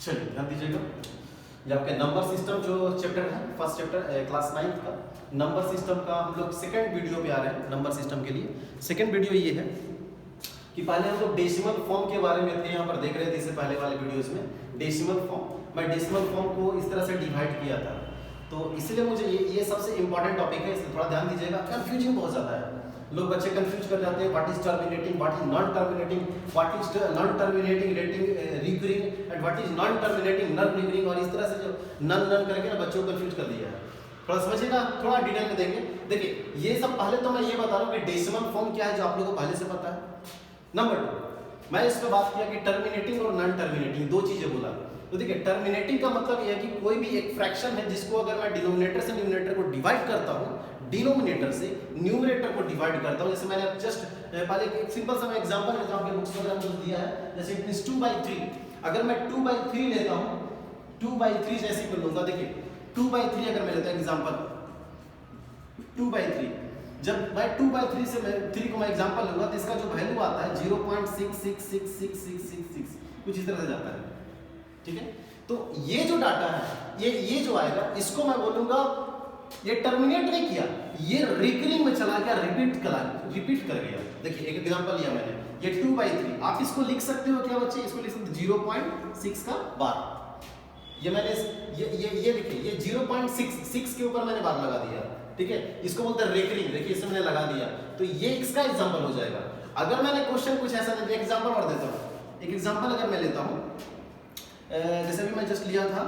चलिए ध्यान दीजिएगा, ये आपके नंबर सिस्टम जो चैप्टर है, फर्स्ट चैप्टर क्लास 9 का नंबर सिस्टम का हम लोग सेकंड वीडियो पे आ रहे हैं। नंबर सिस्टम के लिए सेकंड वीडियो ये है कि पहले हम लोग डेसिमल फॉर्म के बारे में थे, यहाँ पर देख रहे थे इससे पहले वाले वीडियोस में डेसिमल फॉर्म। मैं डेसिमल फॉर्म को इस तरह से डिवाइड किया था, तो इसलिए मुझे ये सबसे इंपॉर्टेंट टॉपिक है, इसलिए थोड़ा ध्यान दीजिएगा। कंफ्यूजिंग बहुत ज़्यादा है, लोग बच्चे कंफ्यूज कर जाते हैं what is terminating, what is non terminating, what is non terminating rating recurring and what is non terminating non recurring, और इस तरह से जो नन करके ना बच्चों को कंफ्यूज कर दिया है। थोड़ा समझिएगा, थोड़ा डिटेल में देंगे। देखिए ये सब पहले तो मैं ये बता रहा हूँ कि डेसिमल फॉर्म क्या है, जो आप लोगों को पहले से पता है। नंबर 2 मैं इस पर बात किया कि टर्मिनेटिंग और नॉन टर्मिनेटिंग दो चीजें बोला। तो देखिए टर्मिनेटिंग का मतलब यह है कि कोई भी एक फ्रैक्शन है जिसको अगर मैं डिनोमिनेटर से न्यूमरेटर को डिवाइड करता हूँ, डिनोमिनेटर से न्यूमरेटर को डिवाइड करता हूँ। जैसे मैंने जस्ट पहले एक सिंपल सा मैं एग्जांपल लेता हूँ, आपके बुक्स वगैरह में दिया है। जैसे इट मींस 2/3, अगर मैं 2/3 लेता हूँ, 2/3 जैसे कर लूंगा। देखिए 2/3 अगर मैं लेता हूँ एग्जांपल 2/3, जब मैं 2/3 से मैं 3 को मैं एग्जांपल लूंगा तो इसका जो वैल्यू आता है 0.666666 कुछ इस तरह से जाता है, ठीक है। तो ये जो डाटा है ये जो आएगा इसको मैं बोलूंगा ये टर्मिनेट नहीं किया, ये रिकरिंग में चला गया, रिपीट कर गया। देखिए एक एग्जांपल लिया मैंने, ये 2/3, आप इसको लिख सकते हो क्या बच्चे, इसको लिख सकते हो 0.6 का बार। ये मैंने ये देखिए ये 0.66 के ऊपर मैंने बार लगा दिया, ठीक है। इसको बोलते हैं रिकरिंग, देखिए इसमें मैंने लगा दिया, तो ये इसका एग्जांपल हो जाएगा। अगर मैंने क्वेश्चन कुछ ऐसा नहीं, एग्जांपल और देता हूँ। एक एग्जांपल अगर मैं लेता हूँ, जैसे भी मैं जस्ट लिया था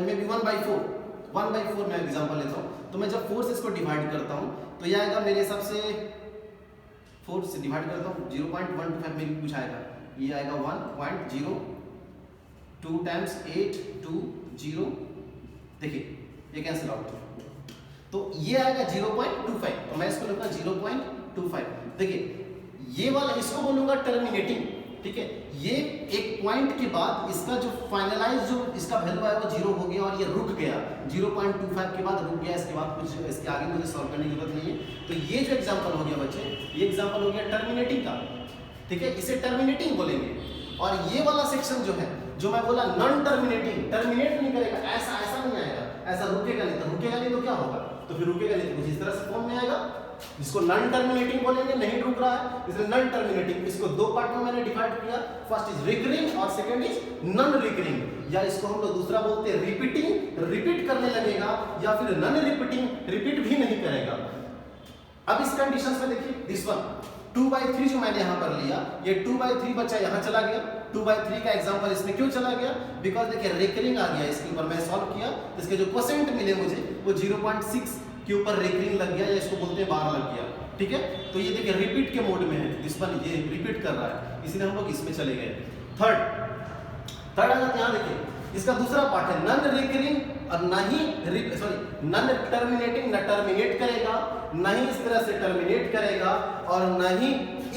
मे बी 1/4 मैं एग्जांपल लेता हूँ। तो मैं जब 4 से इसको डिवाइड करता हूँ तो ये आएगा मेरे हिसाब से 4 से डिवाइड करता हूँ 0.125 में कुछ आएगा, ये आएगा 1.0 2 टाइम्स 8 2 0, देखिए ये कैंसिल आउट, तो ये आएगा 0.25, तो मैं इसको लिखूंगा 0.25। देखिए ये वाला इसको बोलूंगा टर्मिनेटिंग, ठीक है। ये एक पॉइंट के बाद इसका जो फाइनलाइज जो इसका वैल्यू है वो 0 हो गया और ये रुक गया 0.25 के बाद रुक गया, इसके बाद कुछ इसके आगे मुझे सॉल्व करने की जरूरत नहीं है। तो ये जो एग्जांपल हो गया बच्चे, ये एग्जांपल हो गया टर्मिनेटिंग का, ठीक है, इसे टर्मिनेटिंग बोलेंगे। और ये वाला सेक्शन जो है, जो मैं बोला नॉन टर्मिनेटिंग, टर्मिनेट नहीं करेगा, ऐसा नहीं आएगा, ऐसा रुकेगा नहीं तो क्या होगा, तो फिर रुकेगा नहीं तो कुछ इस तरह से फॉर्म में आएगा, जिसको नॉन टर्मिनेटिंग बोलेंगे, नहीं रुक रहा है इसलिए नॉन टर्मिनेटिंग। इसको दो पार्ट में मैंने डिवाइड किया, फर्स्ट इज रिकरिंग और सेकंड इज नॉन रिकरिंग, या इसको हम लोग दूसरा बोलते हैं रिपीटिंग, रिपीट करने लगेगा, या फिर नॉन रिपीटिंग, रिपीट भी नहीं करेगा। अब इस कंडीशंस में देखिए दिस वन 2/3 जो मैंने यहाँ पर लिया, ये 2/3 बच्चा यहाँ चला गया, 2/3 का एग्जांपल इसमें क्यों चला गया, बिकॉज देखिए रिकरिंग आ गया, इसके ऊपर मैं सॉल्व किया, इसके जो क्वोशेंट मिले मुझे वो 0.6 के ऊपर रिकरिंग लग गया, या इसको बोलते हैं बार लग गया, ठीक है। तो ये देखिए रिपीट के मोड में है, दिस वन ये रिपीट कर रहा है, इसलिए हम लोग इसमें चले गए। थर्ड आ जाता है, यहाँ देखिए इसका दूसरा पार्ट है नॉन रिकरिंग और ना ही नॉन टर्मिनेटिंग, ना टर्मिनेट करेगा, ना ही इस तरह से टर्मिनेट करेगा, और ना ही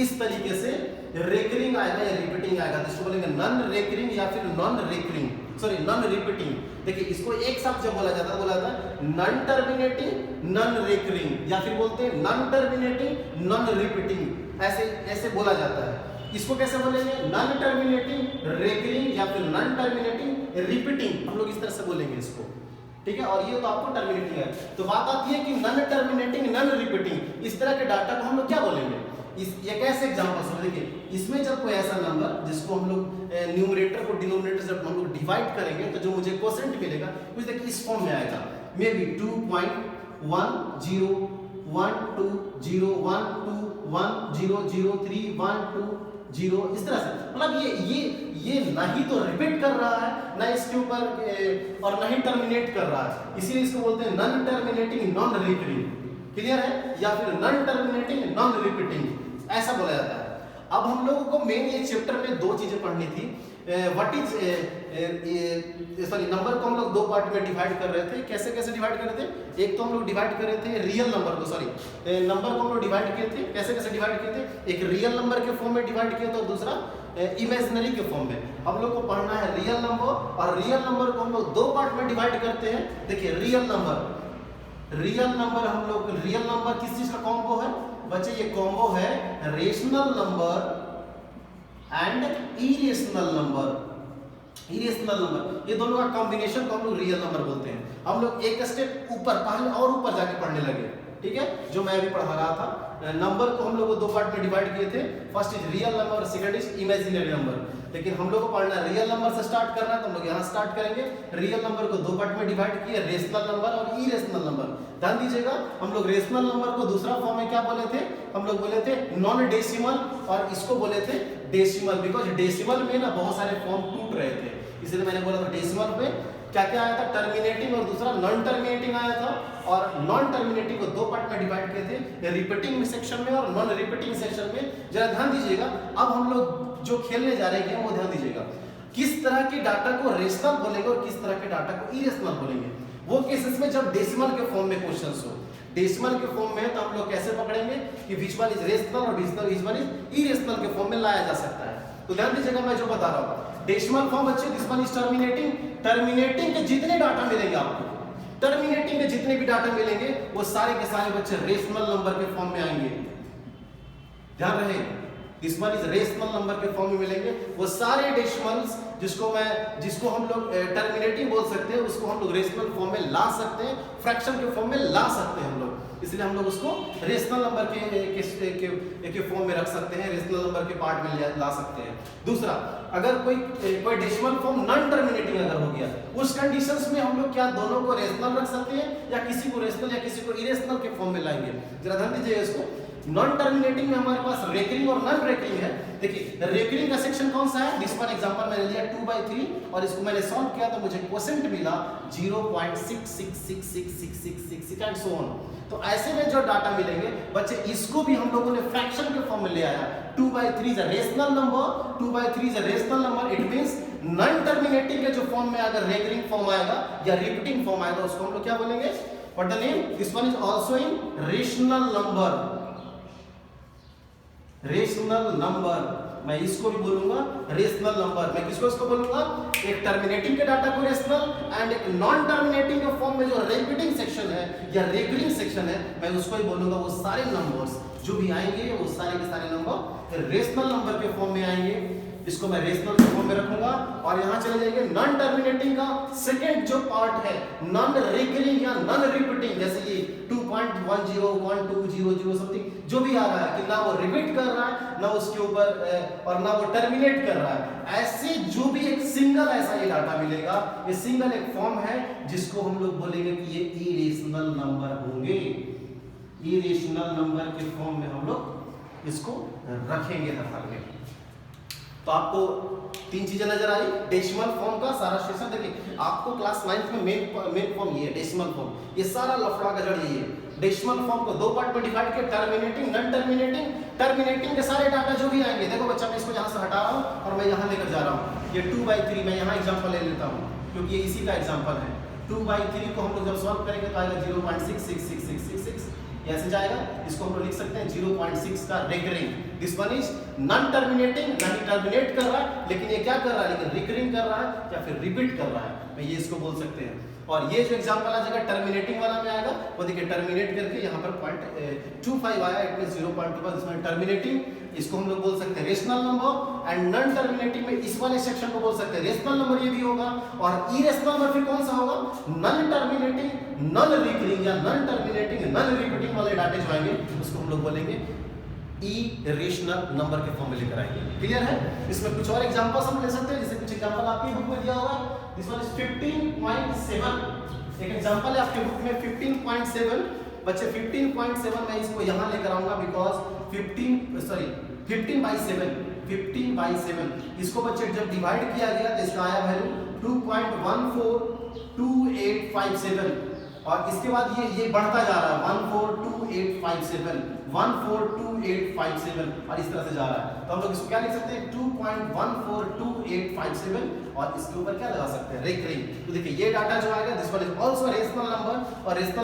इस तरीके से रिकरिंग आएगा या रिपीटिंग आएगा, जिसको बोलेंगे नॉन रिकरिंग या फिर नॉन रिपीटिंग। देखिए इसको एक साथ जब बोला जाता है नॉन टर्मिनेटिंग नॉन रिकरिंग, या फिर बोलते हैं नॉन टर्मिनेटिंग नॉन रिपीटिंग, ऐसे बोला जाता है। इसको कैसे बोलेंगे, नॉन टर्मिनेटिंग रिकरिंग या फिर नॉन टर्मिनेटिंग रिपीटिंग, हम लोग इस तरह से बोलेंगे इसको, ठीक है। और ये तो आपको टर्मिनेटिंग है। तो बात आती है कि नॉन टर्मिनेटिंग नॉन रिपीटिंग, इस तरह के डाटा को हम लोग क्या बोलेंगे, ये कैसे एग्जांपल समझ, देखिए इसमें जब कोई ऐसा नंबर जिसको हम लोग न्यूमरेटर को डिनोमिनेटर से हम लोग डिवाइड करेंगे, तो जो मुझे क्वोशेंट मिलेगा कुछ देखिए इस फॉर्म में आएगा, मे बी 2.101212100312 इस तरह से, मतलब ये ना ही तो रिपीट कर रहा है, ना इसके ऊपर और ना ही टर्मिनेट कर रहा है, इसीलिए इसको बोलते हैं non terminating non recurring, clear है, या फिर नॉन टर्मिनेटिंग नॉन रिपीटिंग, ऐसा बोला जाता है। अब हम लोगों को मेन ये चैप्टर में दो चीजें पढ़नी थी, व्हाट इज नंबर को हम लोग दो पार्ट में डिवाइड कर रहे थे। कैसे डिवाइड कर रहे थे, एक तो हम लोग डिवाइड कर रहे थे रियल नंबर को, नंबर को हम लोग डिवाइड किए थे, कैसे डिवाइड किए थे, एक रियल नंबर के फॉर्म में डिवाइड किया था और दूसरा इमेजिनरी के फॉर्म में। हम लोग को पढ़ना है रियल नंबर, और रियल नंबर को हम लोग दो पार्ट में डिवाइड करते हैं। देखिए रियल नंबर हम लोग, रियल नंबर किस चीज का कॉम्बो है बच्चे, ये कॉम्बो है rational number and irrational number, irrational number, ये दोनों का कॉम्बिनेशन को हम लोग रियल नंबर बोलते हैं। हम लोग एक स्टेप ऊपर पहले और ऊपर जाके पढ़ने लगे, ठीक है, जो मैं अभी पढ़ा रहा था। नंबर को हम लोग दो पार्ट में डिवाइड किए थे, फर्स्ट इज रियल नंबर और सेकंड इज इमेजिनरी नंबर। लेकिन हम लोग को पढ़ना रियल नंबर से स्टार्ट करना है, तो हम लोग यहाँ स्टार्ट करेंगे। रियल नंबर को दो पार्ट में डिवाइड किए, रेशनल नंबर और इरेशनल नंबर। ध्यान दीजिएगा, हम लोग रेशनल नंबर को दूसरा फॉर्म में क्या बोले थे, हम लोग बोले थे नॉन डेसिमल, और इसको बोले थे डेसिमल, बिकॉज डेसिमल में ना बहुत सारे फॉर्म टूट रहे थे, इसलिए मैंने बोला था डेसिमल में क्या क्या आया था, टर्मिनेटिंग और दूसरा नॉन टर्मिनेटिंग आया था। और नॉन टर्मिनेटिंग को दो पार्ट में डिवाइड किए थे, रिपीटिंग सेक्शन में और नॉन रिपीटिंग सेक्शन में। जरा ध्यान दीजिएगा, अब हम लोग जो खेलने जा रहे हैं वो ध्यान दीजिएगा, किस तरह के डाटा को रेशनल बोलेंगे और किस तरह के डाटा को इरेशनल बोलेंगे। वो केसेस में जब डेसिमल के फॉर्म में क्वेश्चंस हो, डेसिमल के फॉर्म में तो हम लोग कैसे पकड़ेंगे कि विच वन इज रेशनल और विच वन इज इरेशनल के फॉर्म में लाया जा सकता है। तो ध्यान दीजिएगा, मैं जो बता रहा हूँ डेसिमल फॉर्म बच्चे, this one is terminating. Terminating के जितने डाटा मिलेंगे आपको, टर्मिनेटिंग के जितने भी डाटा मिलेंगे वो सारे के सारे बच्चे रेशनल नंबर के फॉर्म में आएंगे। ध्यान रहे, this one is rational number के फॉर्म में मिलेंगे वो सारे डेसिमल्स, जिसको हम लोग टर्मिनेटिंग बोल सकते हैं, उसको हम लोग रेशनल फॉर्म में ला सकते हैं, फ्रैक्शन के फॉर्म में ला सकते हैं हम लोग। इसलिए हम लोग उसको रेशनल नंबर के फॉर्म में रख सकते हैं, रेशनल नंबर के पार्ट में ला सकते हैं। दूसरा, अगर कोई डेसिमल फॉर्म नॉन टर्मिनेटिंग अगर हो गया, उस कंडीशंस में हम लोग क्या दोनों को रेशनल रख सकते हैं या किसी को रेशनल या किसी को इरेशनल के फॉर्म में लाएंगे। जरा ध्यान दीजिए इसको, नॉन टर्मिनेटिंग में हमारे पास रेकरिंग और नॉन रेकरिंग है। देखिए रेकरिंग का सेक्शन कौन सा है, दिस वन एग्जांपल मैंने लिया 2/3 और इसको मैंने सॉल्व किया तो मुझे क्वोशेंट मिला 0.666666 एंड सो ऑन। तो ऐसे में जो डाटा मिलेंगे बच्चे, इसको भी हम लोगों ने फ्रैक्शन के फॉर्म में ले आया। 2/3 is a rational number, 2/3 is a rational number, it means non terminating के जो फॉर्म में अगर रेकरिंग फॉर्म आएगा या रिपीटिंग फॉर्म आएगा उसको हम लोग क्या बोलेंगे, what the name, this one is also in rational number. Rational number, मैं इसको भी बोलूंगा रेशनल नंबर। मैं किसको इसको बोलूंगा, एक टर्मिनेटिंग के डाटा को रेशनल एंड एक नॉन टर्मिनेटिंग के फॉर्म में जो रिपीटिंग सेक्शन है या रेकरिंग सेक्शन है, मैं उसको ही बोलूंगा। वो सारे नंबर्स जो भी आएंगे वो सारे के सारे नंबर रेशनल नंबर के फॉर्म में आएंगे। इसको मैं रेशनल के फॉर्म में रखूंगा और यहां चले जाएंगे नॉन टर्मिनेटिंग का सेकंड जो पार्ट है, नॉन रिकरिंग या नॉन रिपीटिंग, जैसे ये 2.10 1200 समथिंग जो भी आ रहा है कि ना वो रिपीट कर रहा है ना उसके ऊपर और ना वो टर्मिनेट कर रहा है, ऐसे जो भी एक सिंगल ऐसा ये डाटा मिलेगा, ये सिंगल एक फॉर्म है जिसको हम लोग बोलेंगे कि ये इरेशनल नंबर होंगे। इरेशनल नंबर के फॉर्म में हम लोग इसको रखेंगे हर हाल में। तो आपको तीन चीजें नजर आई, डेसिमल फॉर्म का सारा सेशन। देखिए आपको क्लास 9th में मेन फॉर्म ये है डेसिमल फॉर्म, ये सारा लफड़ा का जड़ ये है। डेसिमल फॉर्म को दो पार्ट में डिवाइड किया, टर्मिनेटिंग नॉन टर्मिनेटिंग। टर्मिनेटिंग के सारे डाटा जो भी आएंगे, देखो बच्चा मैं इसको यहाँ से हटा रहा हूँ और मैं यहाँ लेकर जा रहा हूँ। ये 2/3 मैं यहाँ एग्जाम्पल ले लेता हूँ क्योंकि ये इसी का एग्जाम्पल है। 2/3 को हम लोग जब सॉल्व करेंगे तो आएगा 0.666666, ऐसे जाएगा। इसको हम लोग लिख सकते हैं 0.6 का recurring. This one is non terminating, नहीं टर्मिनेट कर रहा है लेकिन ये क्या कर रहा है, लेकिन रिकरिंग कर रहा है या फिर रिपीट कर रहा है, मैं ये इसको बोल सकते हैं। और ये जो एग्जांपल आ जाएगा टर्मिनेटिंग वाला में आएगा, वो देखिए टर्मिनेट करके यहाँ पर 0.25 आया, इट मींस 0.25 इसमें टर्मिनेटिंग, इसको हम लोग बोल सकते हैं rational number. And non terminating में इस वाले सेक्शन को बोल सकते हैं रेशनल नंबर, ये भी होगा। और इरेशनल नंबर फिर कौन सा होगा, नॉन टर्मिनेटिंग नॉन रिकरिंग या नॉन टर्मिनेटिंग नॉन रिपीटिंग वाले डाटे जो आएंगे उसको हम लोग बोलेंगे इरेशनल नंबर के फॉर्म में लेकर आएंगे। क्लियर है? इसमें कुछ और एग्जांपल्स हम ले सकते हैं, जैसे कुछ एग्जांपल आपकी बुक में दिया होगा। दिस वन इज 15.7, एक एग्जांपल है आपके बुक में 15.7। बच्चे 15.7 मैं इसको यहां लेकर आऊंगा बिकॉज़ 15/7 इसको बच्चे जब डिवाइड किया गया तो इसका आया वैल्यू 2.142857 और इसके बाद ये बढ़ता जा रहा है 142857 142857 और इस तरह से जा रहा है। तो हम लोग इसको क्या लिख सकते हैं 2.142857 और इसके ऊपर क्या लगा सकते हैं रिकरिंग। तो देखिए ये डाटा जो आएगा this one is also rational number और रेशनल